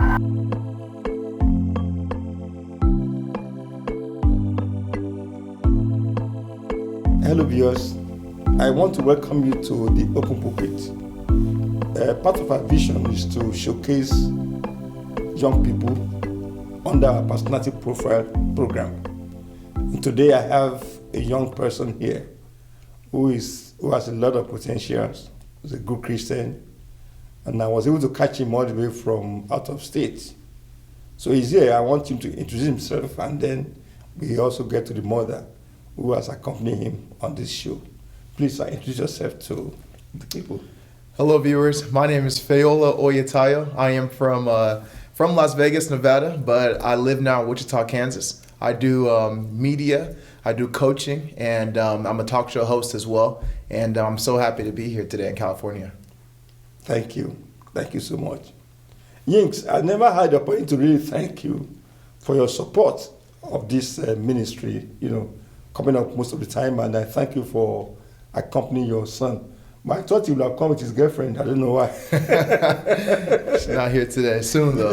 Hello viewers, I want to welcome you to the Open Pulpit. Part of our vision is to showcase young people under our personality profile program. And today I have a young person here who has a lot of potentials, is a good Christian, and I was able to catch him all the way from out of state. So he's here. I want him to introduce himself, and then we also get to the mother who has accompanied him on this show. Please introduce yourself to the people. Hello, viewers. My name is Fayola Oyatayo. I am from Las Vegas, Nevada, but I live now in Wichita, Kansas. I do media, I do coaching, and I'm a talk show host as well. And I'm so happy to be here today in California. Thank you. Thank you so much. Yinks, I never had the opportunity to really thank you for your support of this ministry, coming up most of the time, and I thank you for accompanying your son. But I thought he would have come with his girlfriend. I don't know why. She's not here today. Soon, though.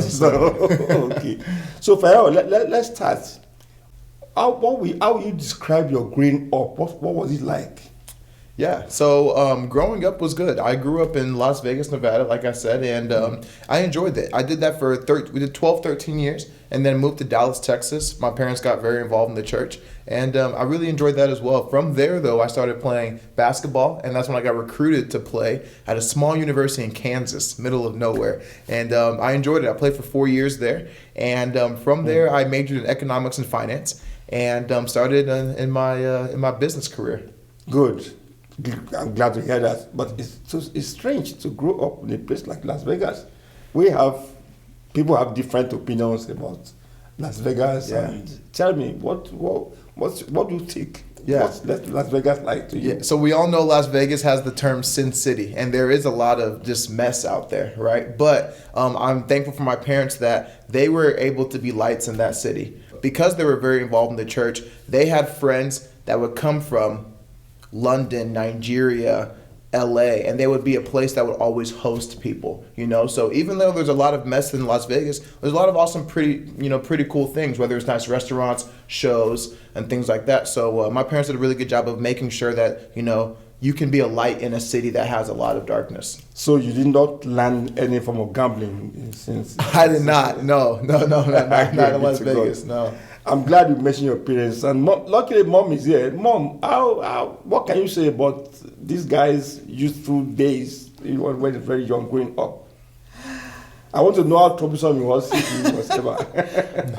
Okay. So, Fayola, let's start. How you describe your growing up? What was it like? Yeah, so growing up was good. I grew up in Las Vegas, Nevada, like I said, and I enjoyed it. I did that for we did 12, 13 years, and then moved to Dallas, Texas. My parents got very involved in the church, and I really enjoyed that as well. From there, though, I started playing basketball, and that's when I got recruited to play at a small university in Kansas, middle of nowhere. And I enjoyed it. I played for 4 years there, and from there, I majored in economics and finance, and started in my business career. Good. I'm glad to hear that. But it's strange to grow up in a place like Las Vegas. People have different opinions about Las Vegas. Yeah. And tell me, what do you think? Yeah. What's Las Vegas like to you? Yeah, so we all know Las Vegas has the term Sin City, and there is a lot of just mess out there, right? But I'm thankful for my parents that they were able to be lights in that city. Because they were very involved in the church, they had friends that would come from London, Nigeria, LA, and they would be a place that would always host people, So even though there's a lot of mess in Las Vegas, there's a lot of awesome, pretty cool things, whether it's nice restaurants, shows, and things like that. So my parents did a really good job of making sure that, you can be a light in a city that has a lot of darkness. So you did not learn any form of gambling since? I did not. No, not in Las Vegas, no. I'm glad you mentioned your parents, and luckily Mom is here. Mom, what can you say about these guys' youthful days when they were very young growing up? I want to know how troublesome he was, if he was ever.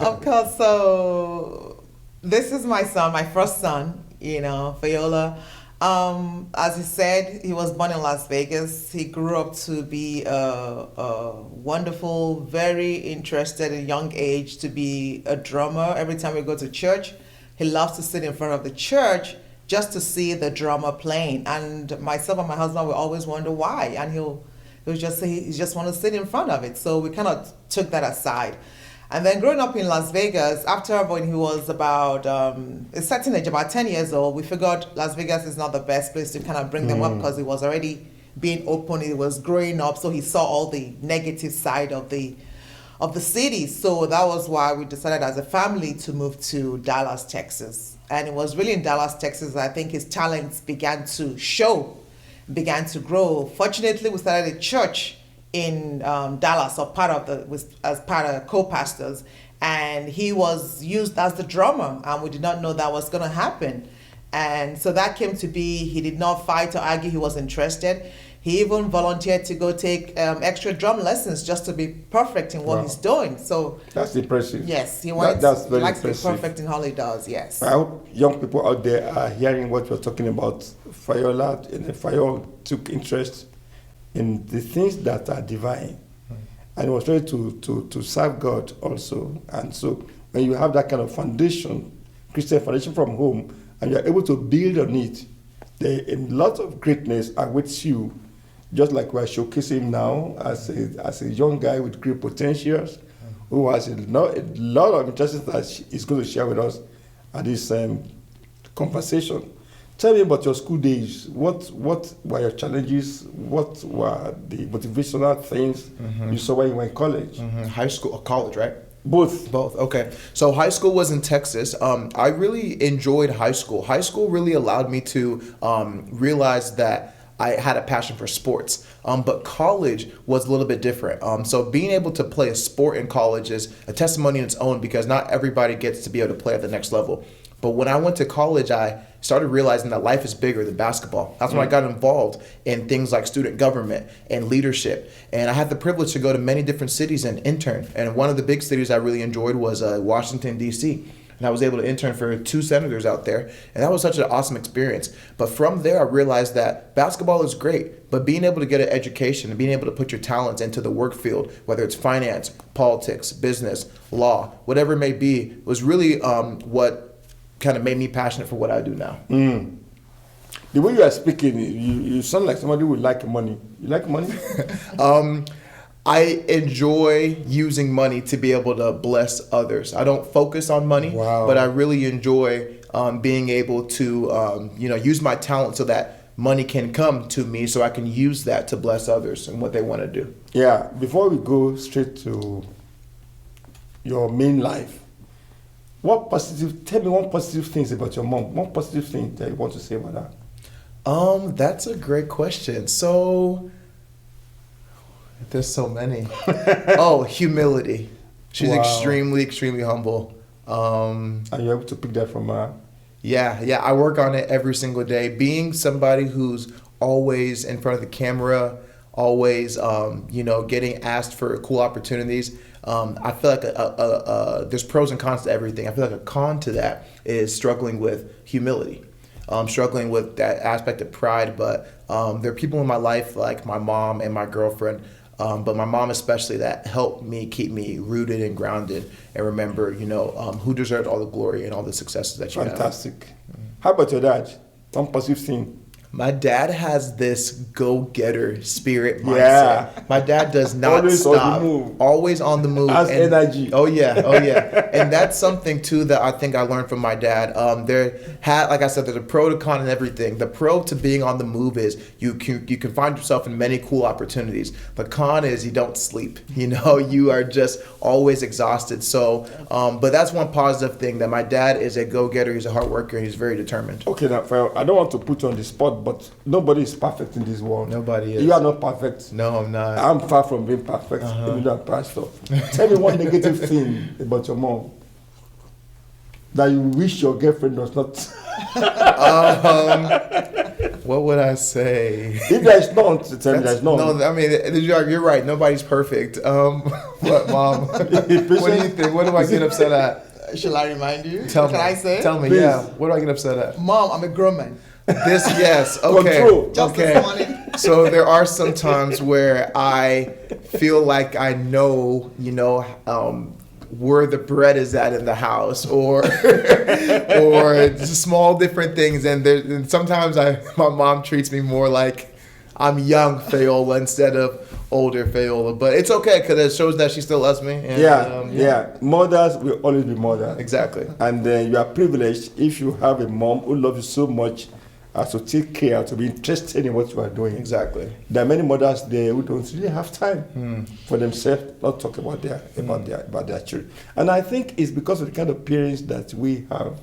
Of course, so this is my son, my first son, Fayola. As he said, he was born in Las Vegas. He grew up to be a wonderful, very interested at a young age to be a drummer. Every time we go to church, he loves to sit in front of the church just to see the drummer playing. And myself and my husband will always wonder why. And he'll just say he just want to sit in front of it. So we kind of took that aside. And then growing up in Las Vegas, after when he was about a certain age, about 10 years old, we figured Las Vegas is not the best place to kind of bring them up because he was already being open, he was growing up, so he saw all the negative side of the city. So that was why we decided as a family to move to Dallas, Texas. And it was really in Dallas, Texas, that I think his talents began to show, began to grow. Fortunately, we started a church in Dallas, or as part of co-pastors, and he was used as the drummer, and we did not know that was going to happen. And so that came to be. He did not fight or argue. He was interested. He even volunteered to go take extra drum lessons just to be perfect in what he's doing. So that's impressive. Yes, he likes to be perfect in all he does. Yes. I hope young people out there are hearing what we're talking about. Fayola, and Fayola took interest in the things that are divine, and was ready to serve God also. And so when you have that kind of foundation, Christian foundation from home, and you're able to build on it, a lot of greatness awaits you, just like we're showcasing now as a young guy with great potentials, who has a lot of interests that he's going to share with us at this conversation. Tell me about your school days. What were your challenges? What were the motivational things you saw when you were in college? High school or college, right? Both. Both. Okay. So high school was in Texas. I really enjoyed high school. High school really allowed me to realize that I had a passion for sports. But college was a little bit different. So being able to play a sport in college is a testimony in its own, because not everybody gets to be able to play at the next level. But when I went to college, I started realizing that life is bigger than basketball. That's when I got involved in things like student government and leadership. And I had the privilege to go to many different cities and intern. And one of the big cities I really enjoyed was Washington, D.C. And I was able to intern for 2 senators out there. And that was such an awesome experience. But from there, I realized that basketball is great, but being able to get an education and being able to put your talents into the work field, whether it's finance, politics, business, law, whatever it may be, was really what kind of made me passionate for what I do now. The way you are speaking, you sound like somebody who would like money. You like money? I enjoy using money to be able to bless others. I don't focus on money, but I really enjoy being able to use my talent so that money can come to me, so I can use that to bless others and what they want to do. Yeah. Before we go straight to your main life, tell me one positive things about your mom. One positive thing that you want to say about her. That's a great question. So there's so many. Humility. She's extremely humble. And you're able to pick that from her? Yeah. I work on it every single day. Being somebody who's always in front of the camera, always, getting asked for cool opportunities. I feel like there's pros and cons to everything. I feel like a con to that is struggling with humility, struggling with that aspect of pride. But there are people in my life, like my mom and my girlfriend, but my mom especially, that helped me keep me rooted and grounded and remember, who deserves all the glory and all the successes that you have. Fantastic. How about your dad? One positive thing. My dad has this go-getter spirit mindset. Yeah. My dad does not Always stop. on the move. Always on the move. Has energy. Oh yeah. And that's something too that I think I learned from my dad. Like I said, there's a pro to con and everything. The pro to being on the move is you can find yourself in many cool opportunities. The con is you don't sleep. You are just always exhausted. So, but that's one positive thing, that my dad is a go-getter. He's a hard worker. He's very determined. Okay, now, I don't want to put you on the spot, but nobody is perfect in this world. Nobody is. You are not perfect. No, I'm not. I'm far from being perfect. Even though I'm pastor. Tell me one negative thing about your mom that you wish your girlfriend does not. What would I say? If there's none, tell me there's none. No, I mean, you're right. Nobody's perfect. What, Mom? What do you think? What do I get upset at? Shall I remind you? Tell What me. can I say? Tell me, Please. yeah. What do I get upset at? Mom, I'm a grown man. Yes. Okay. Control. Just Okay. this morning. So there are some times where I feel like I know, where the bread is at in the house, or just small different things. And sometimes my mom treats me more like I'm young Fayola instead of older Fayola. But it's okay, because it shows that she still loves me. And, yeah. Mothers will always be mothers. Exactly. And you are privileged if you have a mom who loves you so much as to take care, to be interested in what you are doing. Exactly. There are many mothers there who don't really have time for themselves, not talk about their children. And I think it's because of the kind of parents that we have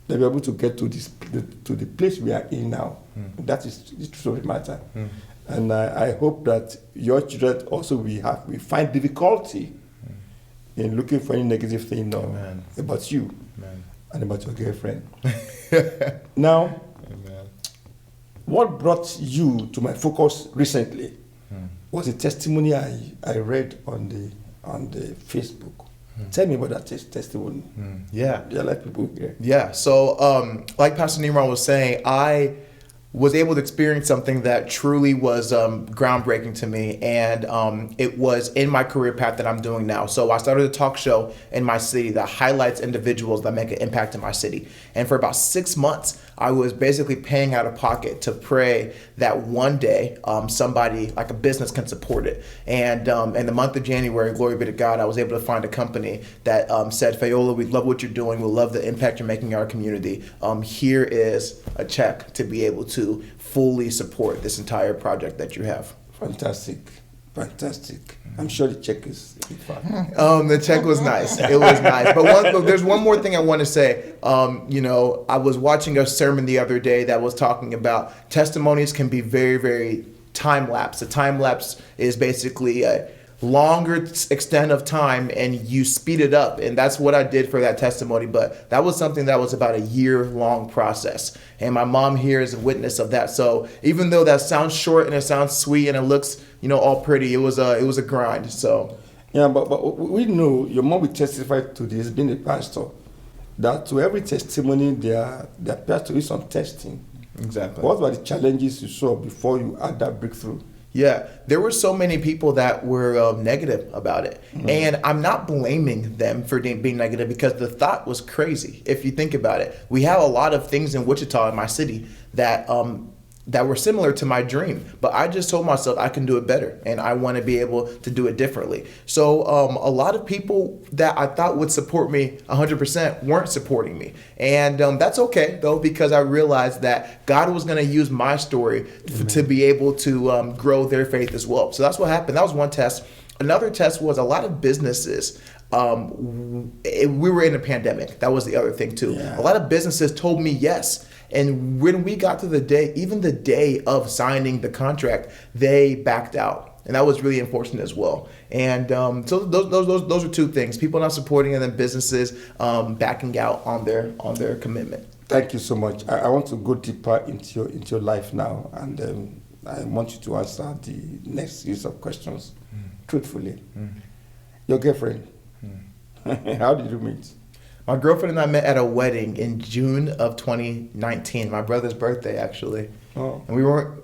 that we're able to get to the place we are in now. That is the truth of the matter. And I hope that your children also we find difficulty in looking for any negative thing about you and about your girlfriend. Now, what brought you to my focus recently was a testimony I read on the Facebook. Tell me about that testimony. Yeah. There are like people here. Yeah. So, like Pastor Nimran was saying, I was able to experience something that truly was groundbreaking to me, and it was in my career path that I'm doing now. So I started a talk show in my city that highlights individuals that make an impact in my city. And for about 6 months, I was basically paying out of pocket to pray that one day somebody, like a business, can support it. And in the month of January, glory be to God, I was able to find a company that said, Fayola, we love what you're doing. We love the impact you're making in our community. Here is a check to be able to fully support this entire project that you have. Fantastic. I'm sure the check is fine. The check was nice. It was nice. But there's one more thing I want to say. I was watching a sermon the other day that was talking about testimonies can be very, very time lapse. A time lapse is basically a longer extent of time and you speed it up. And that's what I did for that testimony. But that was something that was about a year-long process. And my mom here is a witness of that. So even though that sounds short and it sounds sweet and it looks, all pretty, it was a grind. So yeah, but we know your mom will testify to this, being a pastor, that to every testimony there appears to be some testing. Exactly. What were the challenges you saw before you had that breakthrough? Yeah, there were so many people that were negative about it. Mm-hmm. And I'm not blaming them for being negative because the thought was crazy. If you think about it, we have a lot of things in Wichita, in my city, that were similar to my dream. But I just told myself I can do it better and I want to be able to do it differently. So a lot of people that I thought would support me 100% weren't supporting me. And that's okay, though, because I realized that God was going to use my story to be able to grow their faith as well. So that's what happened. That was one test. Another test was a lot of businesses. We were in a pandemic. That was the other thing, too. Yeah. A lot of businesses told me yes. And when we got to the day of signing the contract, they backed out. And that was really unfortunate as well. And so those are two things: people not supporting, and then businesses backing out on their commitment. Thank you so much. I want to go deeper into your life now, and I want you to answer the next series of questions truthfully. Your girlfriend, how did you meet? My girlfriend and I met at a wedding in June of 2019, my brother's birthday, actually. Oh. And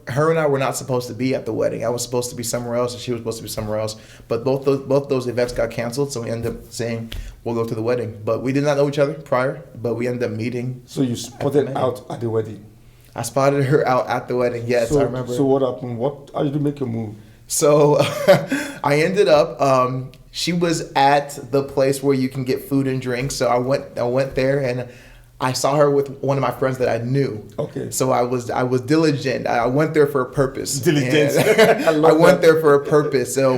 her and I were not supposed to be at the wedding. I was supposed to be somewhere else, and she was supposed to be somewhere else. But both those events got canceled, so we ended up saying we'll go to the wedding. But we did not know each other prior, but we ended up meeting. So you spotted out at the wedding? I spotted her out at the wedding, yes, I remember. So what happened? How did you make your move? So I ended up... she was at the place where you can get food and drinks. So I went there and I saw her with one of my friends that I knew. Okay. So I was diligent. I went there for a purpose. Diligent. I went there for a purpose. So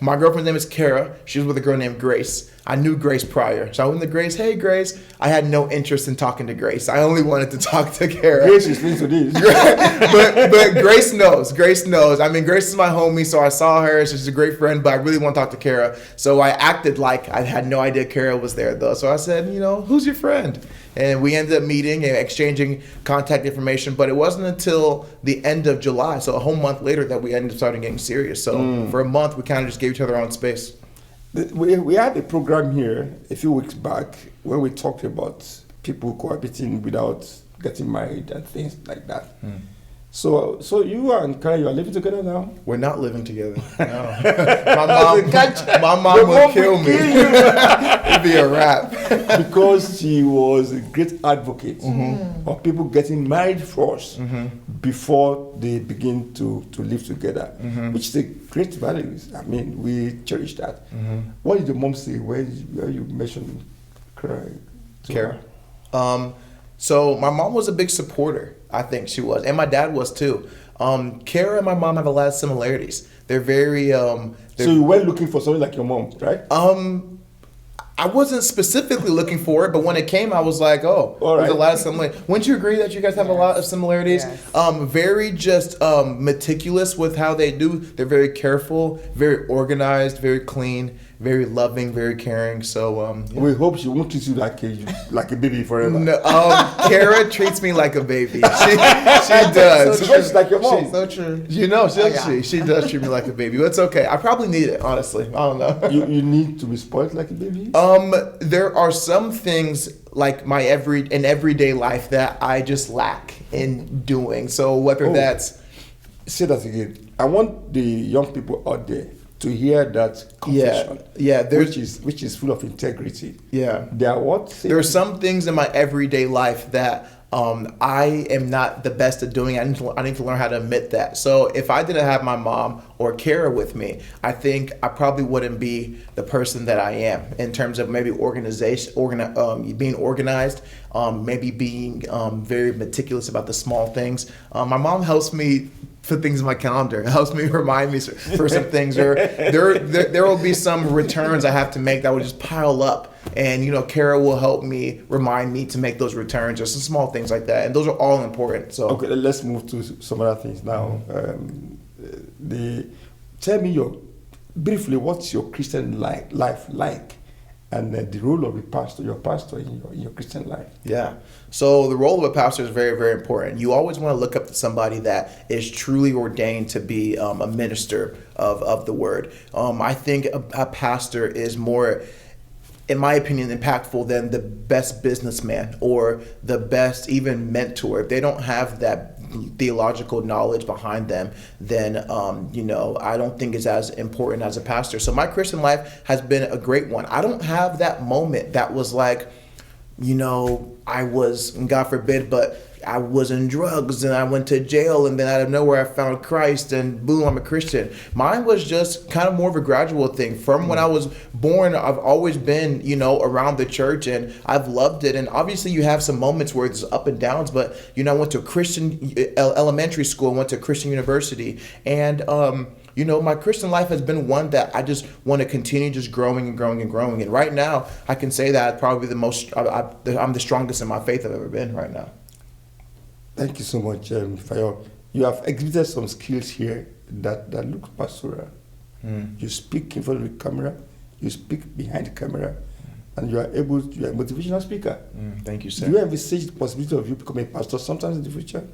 my girlfriend's name is Kara. She was with a girl named Grace. I knew Grace prior. So I went to Grace. Hey, Grace. I had no interest in talking to Grace. I only wanted to talk to Kara. Grace is listening to this. but Grace knows. Grace knows. I mean, Grace is my homie, so I saw her. She's a great friend, but I really want to talk to Kara. So I acted like I had no idea Kara was there, though. So I said, who's your friend? And we ended up meeting and exchanging contact information. But it wasn't until the end of July, so a whole month later, that we ended up starting getting serious. So for a month, we kind of just gave each other our own space. We had a program here a few weeks back where we talked about people cohabiting without getting married and things like that. So you and Kara, you are living together now? We're not living together. No. my mom will kill me. It'd be a wrap. Because she was a great advocate of people getting married first before they begin to live together, which is a great value. I mean, we cherish that. What did your mom say where you mentioned Kara? So my mom was a big supporter. I think she was, and my dad was too. Kara and my mom have a lot of similarities. They're very. So you were looking for something like your mom, right? I wasn't specifically looking for it, but when it came, I was like, oh, there's a lot of similarities. Wouldn't you agree that you guys have a lot of similarities? Yes. Very just meticulous with how they do. They're very careful, very organized, very clean, very loving, very caring. So we hope she won't treat you like a baby forever. No, Kara treats me like a baby. She does. So she's like your mom. So true. She does treat me like a baby. But it's okay. I probably need it, honestly. I don't know. You need to be spoiled like a baby? There are some things like my everyday life that I just lack in doing. So whether that's... Say that again. I want the young people out there to hear that confession. Yeah, which is full of integrity. Yeah. There are what? There are some things in my everyday life that I am not the best at doing it. I need to learn how to admit that. So if I didn't have my mom or Kara with me, I think I probably wouldn't be the person that I am in terms of maybe being organized, maybe being very meticulous about the small things. My mom helps me put things in my calendar. It helps me remind me for some things. Or there will be some returns I have to make that will just pile up. And, Kara will help me, remind me to make those returns or some small things like that. And those are all important. So okay, let's move to some other things now. Tell me briefly, what's your Christian life like? And the role of your pastor in your Christian life. Yeah. So the role of a pastor is very, very important. You always want to look up to somebody that is truly ordained to be a minister of the word. I think a pastor is more, in my opinion, impactful than the best businessman or the best even mentor. If they don't have that theological knowledge behind them, then I don't think it's as important as a pastor. So my Christian life has been a great one. I don't have that moment that was like, I was, God forbid, but I was in drugs and I went to jail and then out of nowhere I found Christ and boom, I'm a Christian. Mine was just kind of more of a gradual thing. From when I was born, I've always been, around the church and I've loved it. And obviously you have some moments where there's up and downs, but, I went to a Christian elementary school, I went to a Christian university, and my Christian life has been one that I just want to continue just growing and growing and growing. And right now I can say that probably I'm the strongest in my faith I've ever been right now. Thank you so much, Fayola. You have exhibited some skills here that look pastoral. You speak in front of the camera, you speak behind the camera, and you are a motivational speaker. Thank you, sir. Do you envisage the possibility of you becoming a pastor sometimes in the future?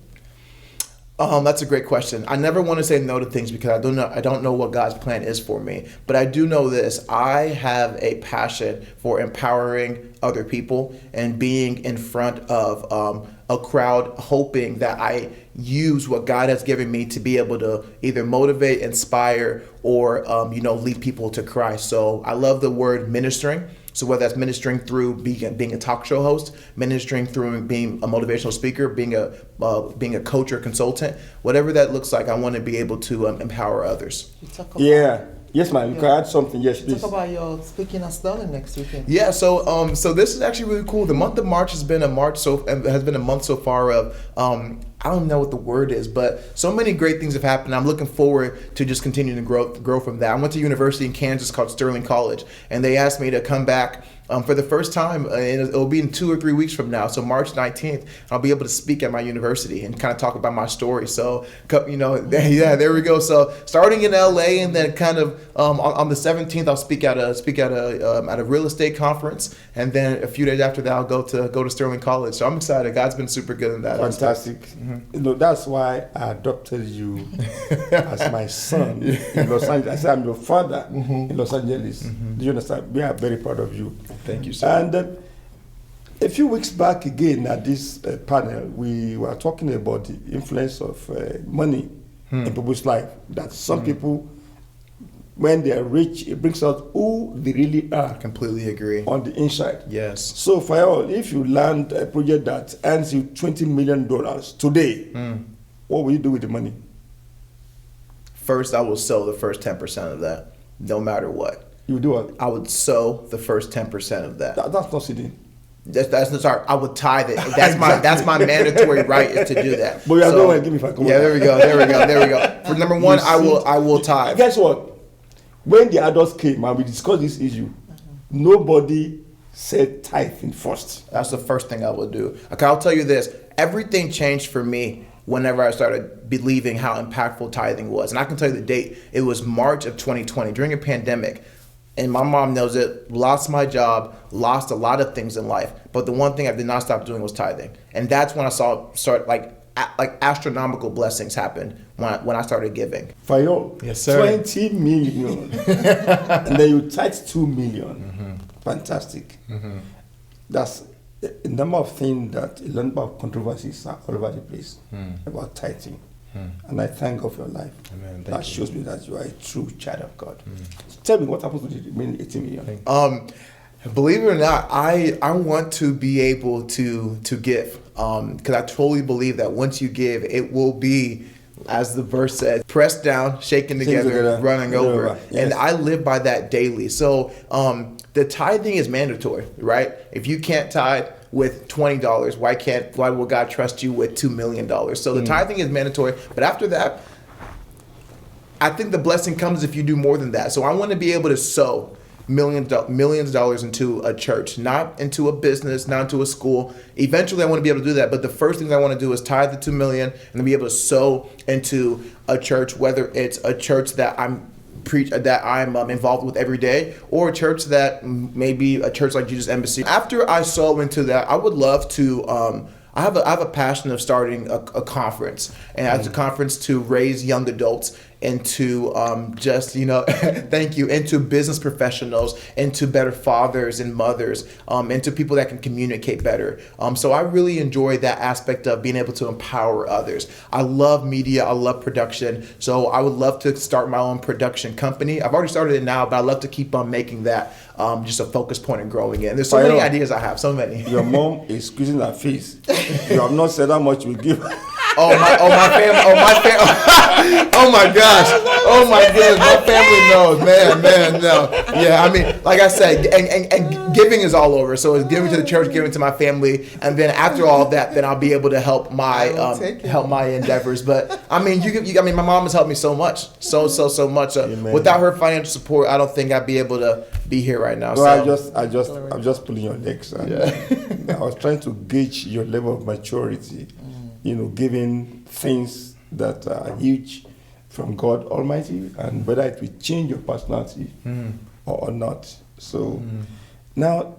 That's a great question. I never want to say no to things because I don't know what God's plan is for me. But I do know this. I have a passion for empowering other people and being in front of a crowd, hoping that I use what God has given me to be able to either motivate, inspire, or lead people to Christ. So I love the word ministering. So whether that's ministering through being a talk show host, ministering through being a motivational speaker, being a coach or consultant, whatever that looks like, I want to be able to empower others. Yes, ma'am. You can add something. Yes, please. Talk about your speaking at Sterling next weekend. Yeah. So this is actually really cool. The month of March has been a month so far of I don't know what the word is, but so many great things have happened. I'm looking forward to just continuing to grow from that. I went to a university in Kansas called Sterling College, and they asked me to come back for the first time, and it'll be in 2 or 3 weeks from now. So March 19th, I'll be able to speak at my university and kind of talk about my story. So, there we go. So starting in LA, and then kind of on the 17th, I'll speak at a real estate conference, and then a few days after that, I'll go to Sterling College. So I'm excited. God's been super good in that. Fantastic. That's why I adopted you as my son in Los Angeles. I said I'm your father in Los Angeles. Do you understand? We are very proud of you. Thank you, sir. And a few weeks back again at this panel, we were talking about the influence of money in people's life. That some people, when they are rich, it brings out who they really are. Completely agree. On the inside. Yes. So, Fayola, if you land a project that earns you $20 million today, what will you do with the money? First, I will sow the first 10% of that, no matter what. You do what? I would sow the first 10% of that. That's not sitting. That's not sorry. I would tithe it. That's my mandatory right is to do that. But you don't want to give me if I come. Yeah, there we go. For number one, I will tithe. Guess what? When the adults came and we discussed this issue, nobody said tithing first. That's the first thing I will do. Okay, I'll tell you this. Everything changed for me whenever I started believing how impactful tithing was. And I can tell you the date. It was March of 2020 during a pandemic. And my mom knows it, lost my job, lost a lot of things in life. But the one thing I did not stop doing was tithing. And that's when I saw astronomical blessings happen when I started giving. Fayola, yes, sir. 20 million. And then you tithe 2 million. Fantastic. That's a number of things a number of controversies are all over the place about tithing. And I thank God for your life. Amen. That shows me that you are a true child of God. Tell me what happened to the remaining 18 million. Believe it or not, I want to be able to give, because I totally believe that once you give, it will be, as the verse says, pressed down, shaken together, running over. Yes. And I live by that daily. So the tithing is mandatory, right? If you can't tithe with $20, why will God trust you with $2 million? So the tithing is mandatory. But after that, I think the blessing comes if you do more than that. So I want to be able to sow millions of dollars into a church, not into a business, not into a school. Eventually I want to be able to do that, but the first thing I want to do is tithe the $2 million and be able to sow into a church, whether it's a church that I'm involved with every day, or a church that maybe a church like Jesus Embassy. After I sow into that, I would love to I have a passion of starting a conference, and as a conference to raise young adults into thank you, into business professionals, into better fathers and mothers, into people that can communicate better. So I really enjoy that aspect of being able to empower others. I love media, I love production, so I would love to start my own production company. I've already started it now, but I'd love to keep on making that just a focus point and growing it. And there's so many ideas I have, so many. Your mom is squeezing her face. You have not said how much you give. Oh my gosh. Oh my goodness. My family knows. Man, no. Yeah, I mean, like I said, and giving is all over. So it's giving to the church, giving to my family, and then after all of that, then I'll be able to help my endeavors. But I mean, my mom has helped me so much, so much. Without her financial support, I don't think I'd be able to be here right now. Well, I'm just pulling your legs. I was trying to gauge your level of maturity. Giving things that are huge from God Almighty, and whether it will change your personality or not. So now,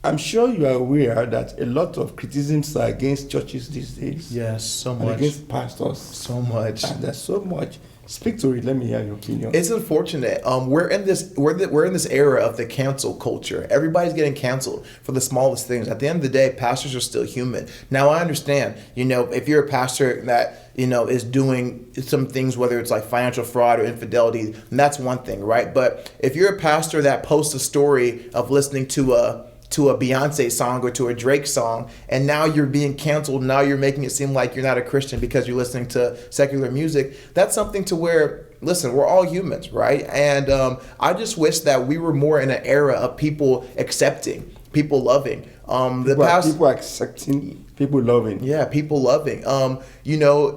I'm sure you are aware that a lot of criticisms are against churches these days. Yes, so and much. Against pastors. So much. And there's so much. Speak to it. Let me hear your opinion. It's unfortunate. We're in this era of the cancel culture. Everybody's getting canceled for the smallest things. At the end of the day, pastors are still human. Now I understand. If you're a pastor that is doing some things, whether it's like financial fraud or infidelity, and that's one thing, right? But if you're a pastor that posts a story of listening to a Beyonce song or to a Drake song, and now you're being canceled, now you're making it seem like you're not a Christian because you're listening to secular music, that's something to where, listen, we're all humans, right? And I just wish that we were more in an era of people accepting, people loving. People accepting, people loving. Yeah, people loving.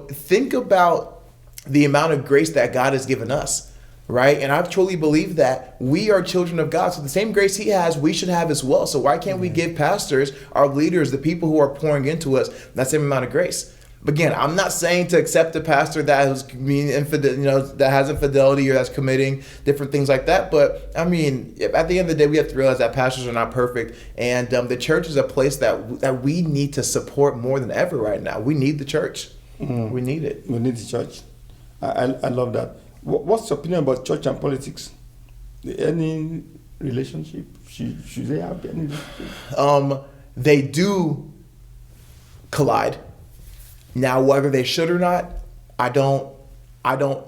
Think about the amount of grace that God has given us. Right? And I truly believe that we are children of God. So the same grace he has, we should have as well. So why can't we give pastors, our leaders, the people who are pouring into us, that same amount of grace? Again, I'm not saying to accept a pastor that has that has infidelity or that's committing different things like that. But I mean, at the end of the day, we have to realize that pastors are not perfect, and the church is a place that we need to support more than ever right now. We need the church. We need it. We need the church. I love that. What's your opinion about church and politics? Any relationship? Should they have any relationship? They do collide. Now, whether they should or not, I don't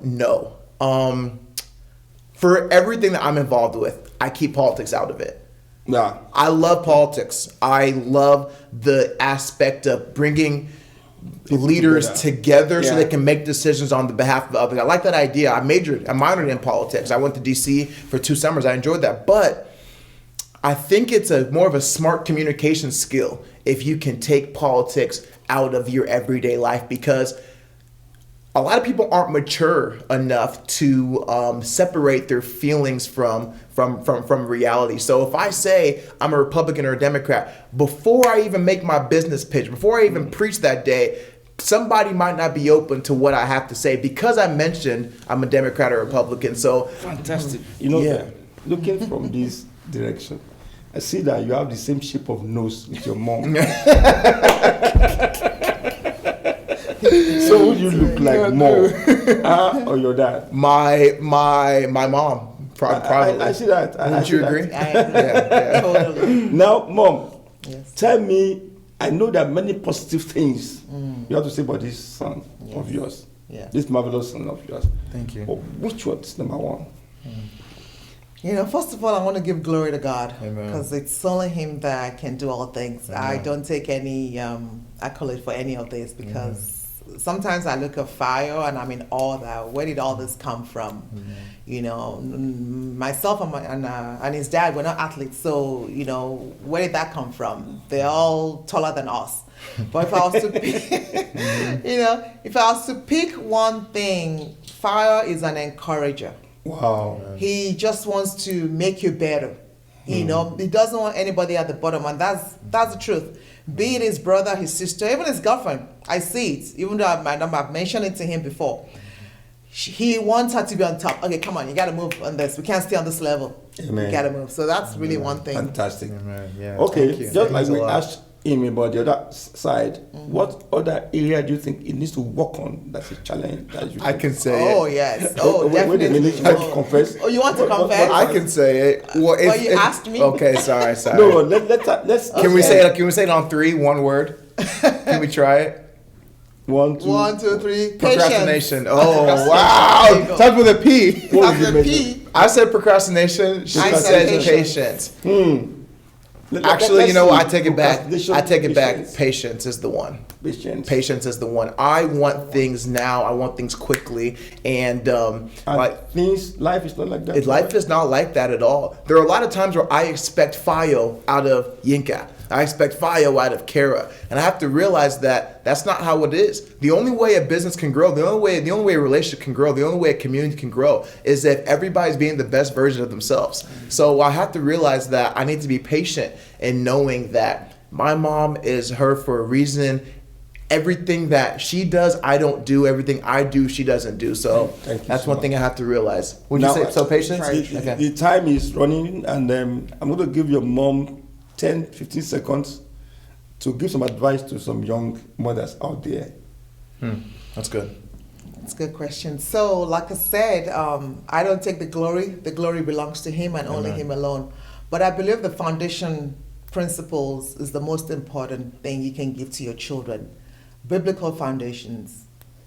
know. For everything that I'm involved with, I keep politics out of it. Yeah. I love politics. I love the aspect of bringing leaders together so they can make decisions on the behalf of others. I like that idea. I minored in politics. I went to DC for 2 summers. I enjoyed that. But I think it's more of a smart communication skill if you can take politics out of your everyday life, because a lot of people aren't mature enough to separate their feelings from reality. So if I say I'm a Republican or a Democrat, before I even make my business pitch, before I even preach that day, somebody might not be open to what I have to say because I mentioned I'm a Democrat or Republican. So fantastic. Looking from this direction, I see that you have the same shape of nose with your mom. So would you look like mom or your dad? My mom, probably. I see that. Would you agree? I agree. Yeah. Totally. Now, mom, Yes. tell me, I know there are many positive things you have to say about this son of yours. Yeah. This marvelous son of yours. Thank you. But which one is number one? First of all, I want to give glory to God Amen. because it's only Him that can do all things. I Amen. don't take any accolade for any of this because sometimes I look at fire and I'm in awe that where did all this come from? Myself and his dad were not athletes, so where did that come from? They're all taller than us. But if I was to pick, if I was to pick one thing, fire is an encourager. Wow. He just wants to make you better. He doesn't want anybody at the bottom, and that's the truth. Be it his brother, his sister, even his girlfriend. I see it, even though I've mentioned it to him before. He wants her to be on top. Okay, come on, you got to move on this. We can't stay on this level. Amen. You got to move. So that's really one thing. Fantastic. Amen. Yeah, Okay, thank you. just That like means a we lot. asked him about the other side, what other area do you think it needs to work on? That's a challenge. That you I can say Oh it. yes. Oh, Wait a definitely. minute, I can confess. Oh, you want to What- confess? I can say it. Well, Well, you asked me. Okay, sorry. No, let's. Can we say it? Can we say it on 3? One word. Can we try it? 1, 2. 1, 2, 3. Procrastination. Patience. Oh There you wow! go. Starts with a P. What That's did a you P. I said procrastination. She I said said patience. Let- Actually, let's you know, see. I take it back. Procrastination, I take it back. patience. Patience is the one. Patience. Patience is the one. I want things now. I want things quickly, and And like life is not like that. life is not like that at all. There are a lot of times where I expect Fayo out of Yinka. I expect Fayo out of Kara, and I have to realize that that's not how it is. The only way a business can grow, the only way a relationship can grow, the only way a community can grow is if everybody's being the best version of themselves. So I have to realize that I need to be patient in knowing that my mom is her for a reason. Everything that she does, I don't do. Everything I do, she doesn't do. So Thank you that's so one much. thing I have to realize. Would you Now, say so? Patience. The time is running, and I'm going to give your mom 10, 15 seconds to give some advice to some young mothers out there. That's good. That's a good question. So, like I said, I don't take the glory. The glory belongs to Him and only Him alone. But I believe the foundation principles is the most important thing you can give to your children. Biblical foundations.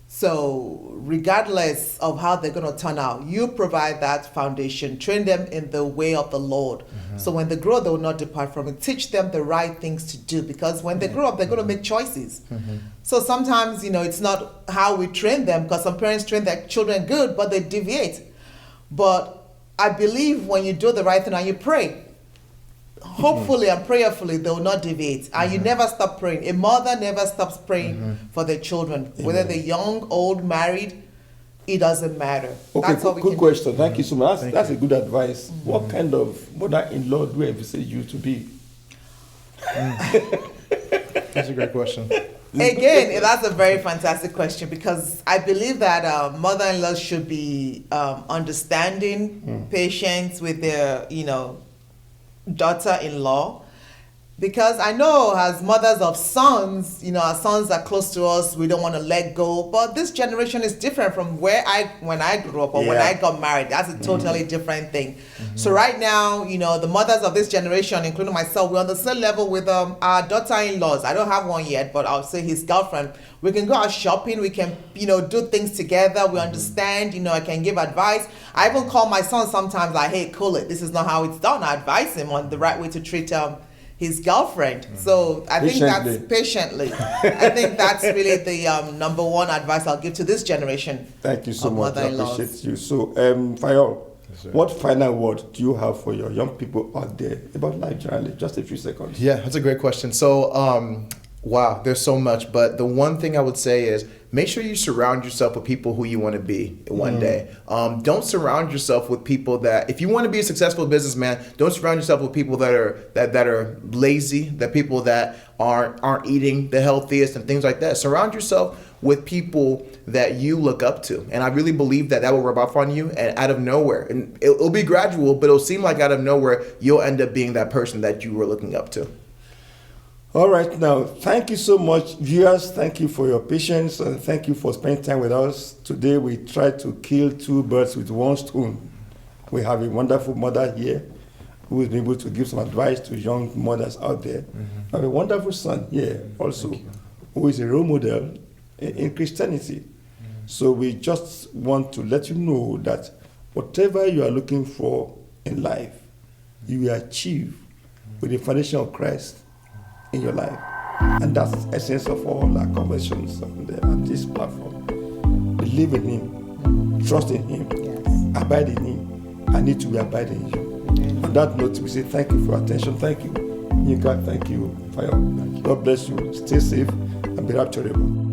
So, regardless of how they're going to turn out, you provide that foundation. Train them in the way of the Lord. So when they grow, they will not depart from it. Teach them the right things to do, because when they grow up, they're going to make choices. So sometimes, it's not how we train them, because some parents train their children good, but they deviate. But I believe when you do the right thing and you pray, hopefully and prayerfully, they will not deviate. And you never stop praying. A mother never stops praying for their children, whether they're young, old, married. It doesn't matter. Okay, That's all we good can question. Thank you so much. Thank That's you. a good advice. What kind of mother-in-law do I envisage you to be? That's a great question. Again, that's a very fantastic question, because I believe that mother-in-laws should be understanding, patient with their, daughter-in-law. Because I know as mothers of sons, our sons are close to us, we don't want to let go. But this generation is different from when I grew up or when Yeah. I got married. That's a totally different thing. So right now, the mothers of this generation, including myself, we're on the same level with our daughter-in-laws. I don't have one yet, but I'll say his girlfriend. We can go out shopping, we can, do things together, we understand, I can give advice. I even call my son sometimes like, hey, cool it, this is not how it's done. I advise him on the right way to treat his girlfriend. So I think that's patiently. I think that's really the number one advice I'll give to this generation. Thank you so of much. I mother-in-laws. appreciate you. So, Fayola, sir. what final word do you have for your young people out there about life generally? Just a few seconds. Yeah, that's a great question. So, wow, there's so much, but the one thing I would say is make sure you surround yourself with people who you want to be one day. Don't surround yourself with people that, if you want to be a successful businessman, don't surround yourself with people that are lazy, that people that aren't eating the healthiest and things like that. Surround yourself with people that you look up to, and I really believe that will rub off on you, and out of nowhere, and it'll be gradual, but it'll seem like out of nowhere you'll end up being that person that you were looking up to. All right, now, thank you so much, viewers. Thank you for your patience, and thank you for spending time with us. Today, we tried to kill two birds with one stone. We have a wonderful mother here who is able to give some advice to young mothers out there. I have a wonderful son here also, who is a role model in Christianity. So we just want to let you know that whatever you are looking for in life, you will achieve with the foundation of Christ in your life. And that's the essence of all our conversations on this platform. Believe in Him, trust in Him, Yes. abide in Him, and need to be abiding in you. On that note, we say thank you for your attention. Thank you, Nika. Thank you, Fayola. God bless you. Stay safe and be rapturable.